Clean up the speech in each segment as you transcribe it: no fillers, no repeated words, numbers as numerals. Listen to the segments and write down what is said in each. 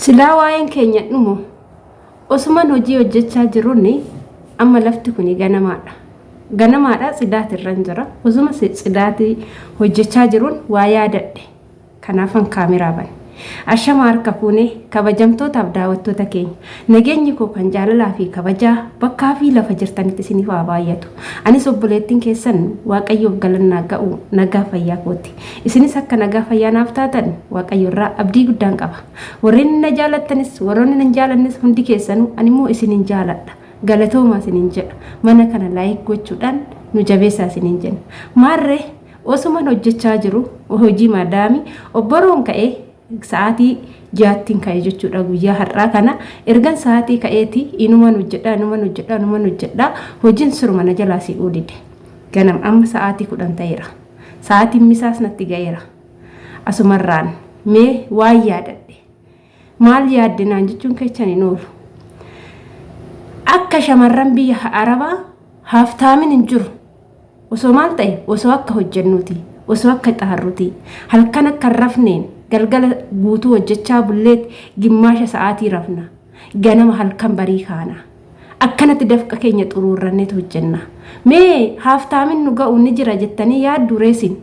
silaa waa'een keenya dhumu osuman hojii hojjechaa jirruun amma lafti kun ganamaadha sidaati irra jira osuma sidaati hojjechaa jirruun waa yaadadhe kanaafan kaameraa bane ashama harka fuunee kabajamtootaaf daawwattoota keenya nageenyi koo kan jaalalaa fi kabajaa bakkaa fi lafa jirtanitti isiniif haa baay'atu anis obboleettiin keessan waaqayyoof galannaa ga'u nagaa fayyaa kooti isinis akka nagaa fayyaa naaf taatan waaqayyo irraa abdii guddaan qaba warreen na jaalattanis warroonni na jaalannis hundi keessanuu animmoo isinin jaaladha galatooma isinin jedha mana kana laayik gochuudhaan nu jabeessaa isinin jenna maarree osuman hojjechaa jiru hojii maadaami obboroon ka'ee sa'aatii jaattiin ka'ee jechuudha guyyaa har'aa kana ergan sa'aatii ka'eeti inuman hojjedha hojiin suruma na jalaa si uudide ganam amma sa'aatii 10 ta'eera sa'aatiin misaas natti ga'eera asumarraan mee waan yaadadhe maal yaaddinaan jechuun keechan hin oolu akka shamarran biyya arabaa haaftaamin hin jiru osoo maal ta'e osoo akka hojjennuuti osoo akka xaarruuti halkan akka rafneen galgala guutuu hojjechaa bulleet gimmaasha sa'aatii rafna ganama halkan barii kaana akkanatti dafqa keenya xuruurranneet hojjenna mee haaftaamin nu ga'u ni jira jettanii yaaddu reesin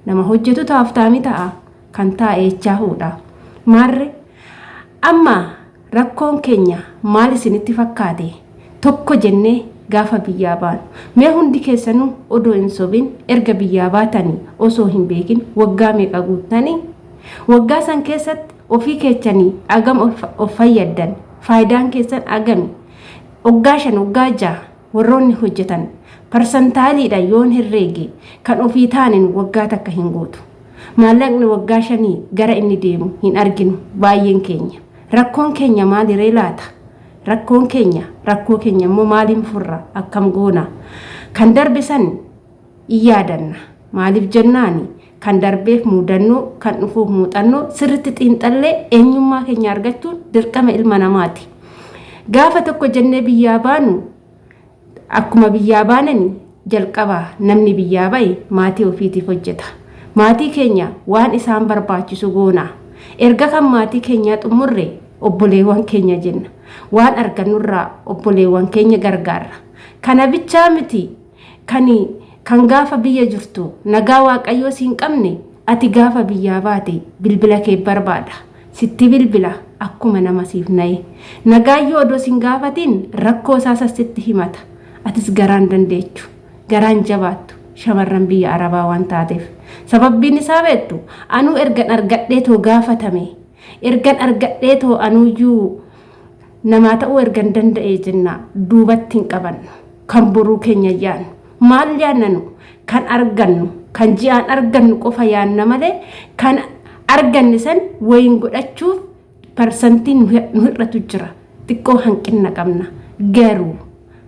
nama hojjetutu haaftaamii ta'a kan taa'e jechaa huudha maarre amma rakkoon keenya maal isinitti fakkaate tokko jennee gaafa biyyaa baanu mee hundi keessanuu odoo hin sobin erga biyyaa baatanii osoo hin beekin waggaa meeqa guuttanii waggaa san keessatti ofii keechanii agam of fayyaddan faayidaan keessan agami waggaa 5 waggaa 6 warroonni hojjetan parsantaaliidha yoon herreege kan ofii taaniin waggaa takka hin guutu maallaqni waggaa 5 gara inni deemu hin arginu baay'een keenya rakkoon keenya maaliree laata rakkoo keenya immoo maaliin furra akkam goona kan darbe san iyaadanna maaliif jennaani kan darbeef muudannoo kan dhufuuf muuxannoo sirritti xiinxallee eenyummaa keenya argachuun dirqama ilma namaati gaafa tokko jennee biyyaa baanu akkuma biyyaa baanani jalqabaa namni biyyaa ba'e maatii ofiitiif hojjeta maatii keenya waan isaan barbaachisu goona erga kan maatii keenyaa xumurre obboleewwan keenya jenna waan argannurraa obboleewwan keenya gargaarra kana bichaa miti kan gaafa biyya jirtu nagaa waaqayyoo siin qabne ati gaafa biyyaa baate bilbila kee barbaada sitti bilbila akkuma nama siif naye nagaayyoo odoo siin gaafatiin rakkoo isaa sitti himata atis garaan dandeechu garaan jabaattu shamarran biyya arabaa waan taateef sababbiin isaa beektu anuu ergan argadheetoo gaafatame ergan argadheetoo anuuyyuu namaa ta'uu ergan danda'ee jenna duubatti hin qabannu kan boruu keenya yaannu maal yaannanu kan argannu kan ji'aan argannu qofa yaanna malee kan arganne san wayin godhachuuf parsantiin nu hir'atu jira xiqqoo hanqina qabna garuu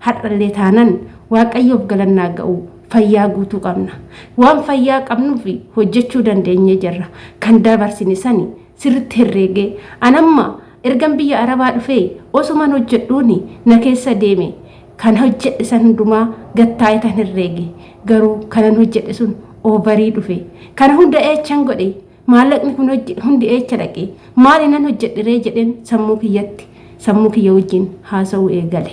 har'allee taanan waaqayyoof galannaa ga'u fayyaa guutuu qabna waan fayyaa qabnuuf hojjechuu dandeenye jirra kan dabarsine sani sirritti herreegee anamma ergan biyya arabaa dhufee osuman hojjedhuuni na keessa deeme kan hojjedhe san hundumaa gattaayitan herreege garuu kanan hojjedhe sun oovarii dhufe kana hunda eechan godhe maallaqni kun hundi eecha dhaqe maalinan hojjedhiree jedhen sammuu kiyya wajjin haasa'uu eegale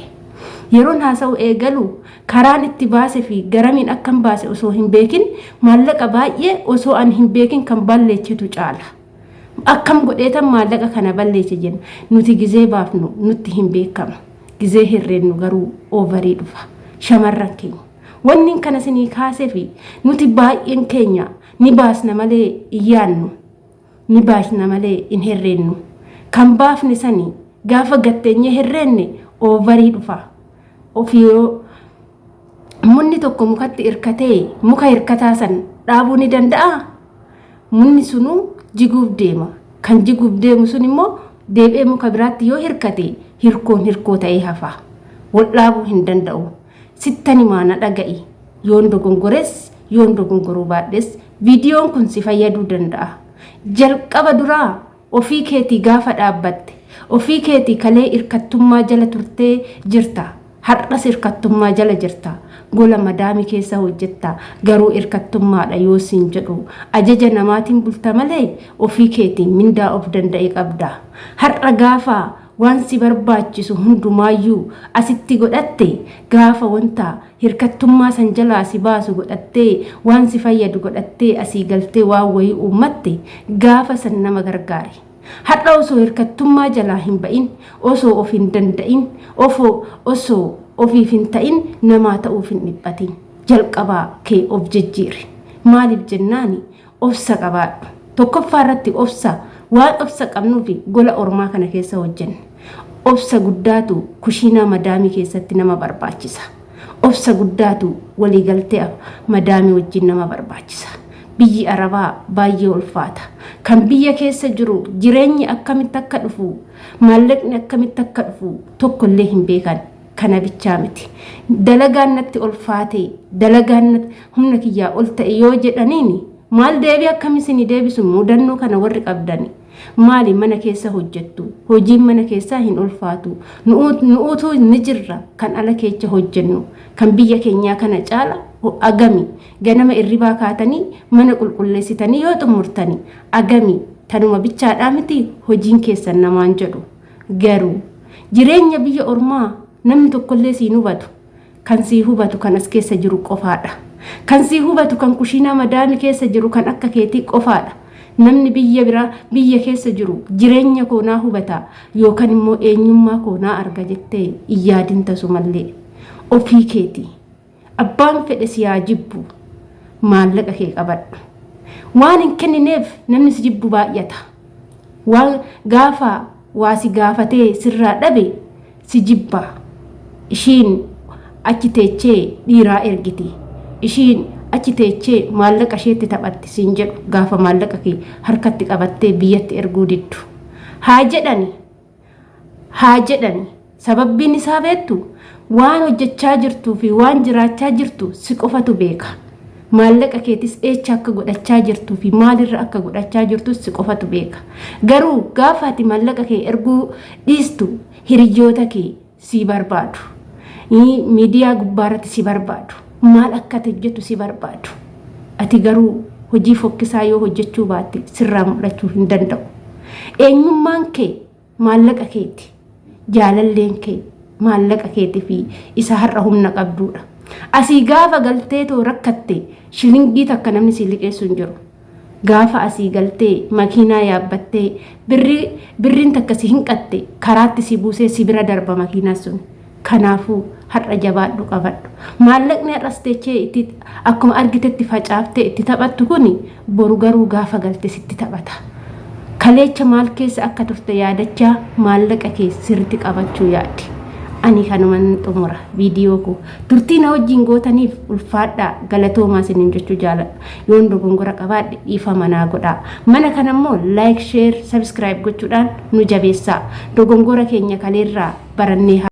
yeroon haasa'uu eegalu karaan itti baase fi garamiin akkam baase osoo hin beekin maallaqa baay'ee osoo an hin beekin kan balleechitu caala akkam godheetan maallaqa kana balleeche jenna nuti gizee baafnu nutti hin beekamu gizee herreennu garuu oovarii dhufa shamarran keenya wanni kana sinii kaasee fi nuti baay'een keenya ni baasna malee iyyaannu ni baasna malee in herreennu kan baafne sanii gaafa gatteenye herreenne oovarii dhufa ofiyoo munni tokko mukatti irkatee muka hirkataa san dhaabuu ni danda'a munni sunuu jiguuf deema kan jiguuf deemu sun immoo deebi'ee muka biraatti yoo hirkate hirkoo ta'ee hafa wal dhaabuu hin danda'u sittani maana dhaga'i yoon dogongores yoon dogongoruu baadhes viidiyoon kun si fayyaduu danda'a jalqaba duraa ofii keetii gaafa dhaabbatte ofii keetii kalee irkattummaa jala turtee jirta har'as irkattummaa jala jirta gola madaami keessa hojjetta garuu hirkattummaadha yoo siin jedhu ajaja namaatiin bulta malee ofii keetiin mindaa of danda'e qabda har'a gaafa waan si barbaachisu hundumaayyuu asitti godhatte gaafa wanta hirkattummaa san jalaa si baasu godhatte waan si fayyadu godhatte asii galtee waan wayii uummatte gaafa san nama gargaari har'a osoo hirkattummaa jalaa hin ba'in osoo of hin danda'in osoo ofiif hin ta'in namaa ta'uuf hin dhiphatin jalqabaa kee of jijjiiri maaliif jennaani obsa qabaadhu tokkoffaa irratti obsa waan obsa qabnuufi gola ormaa kana keessa hojjenne obsa guddaatu kushiinaa madaamii keessatti nama barbaachisa obsa guddaatu waliigaltee madaamii wajjin nama barbaachisa biyyi arabaa baay'ee ulfaata kan biyya keessa jiru jireenyi akkamitti akka dhufu maallaqni akkamitti akka dhufu tokkollee hin beekan kana bichaa miti dalagaan natti ulfaate dalagaan humna kiyyaa ol ta'e yoo jedhaniini maal deebii akkamisin deebisu mudannoo kana warri qabdani maali mana keessa hojjettu hojiin mana keessaa hin ulfaatu nu'uutu ni jirra kan ala keessa hojjennu kan biyya keenyaa kana caala agami ganama irribaa kaatanii mana qulqulleessitanii yoo xumurtanii agami tanuma bichaadhaa miti hojiin keessan namaan jedhu garuu jireenya biyya ormaa namni tokkollee siin hubatu kan sii hubatu kan as keessa jiru qofaadha kan sii hubatu kan kushiinaa madaami keessa jiru kan akka keetii qofaadha namni biyya biraa biyya keessa jiru jireenya koonaa hubata yookaan immoo eenyummaa koonaa arga jettee iyyaadin tasumallee ofii keetii abbaan fedhe si haa jibbu maallaqa kee qabadhu waan hin kennineef namni si jibbu baay'ata waan gaafa waa si gaafatee sirraa dhabe si jibba ishiin achi teechee dhiiraa ergiti ishiin achi teechee maallaqa isheetti taphatti siin jedhu gaafa maallaqa kee harkatti qabattee biyyatti erguu diddu haa jedhani sababbiin isaa beektu waan hojjechaa jirtuu fi waan jiraachaa jirtu si qofatu beeka maallaqa keetis eecha akka godhachaa jirtuu fi maalirra akka godhachaa jirtu si qofatu beeka garuu gaafa ati maallaqa kee erguu dhiistu hiriyoota kee si barbaadu miidiyaa gubbaarratti si barbaadu maal akka hojjetu si barbaadu ati garuu hojii fokkisaa yoo hojjechuu baatte sirraa mul'achuu hin danda'u eenyummaan kee maallaqa keeti jaalalleen kee maallaqa keetii fi isa har'a humna qabduudha asii gaafa galtee too rakkatte shilingii takka namni si liqeessu hin jiru gaafa asii galtee makiinaa yaabbattee birriin takka si hinqatte karaatti si buusee si bira darba makiinaa sun kanaafuu har'a jabaadhu qabadhu maallaqni har'as teechee itti akkuma argitetti facaaftee itti taphattu kuni boru garuu gaafa galte sitti taphata kaleecha maal keessa akka turte yaadachaa maallaqa kee sirriitti qabachuu yaadi ani kanuman xumura viidiyoo ko turtii na wajjin gootaniif ulfaadhaa galatoomaa isiniin jechuu jaaladha yoon dogongora qabaadhe dhiifama naa godhaa mana kanammoo like share subscribe gochuudhaan nu jabeessaa dogongora keenya kaleerraa barannee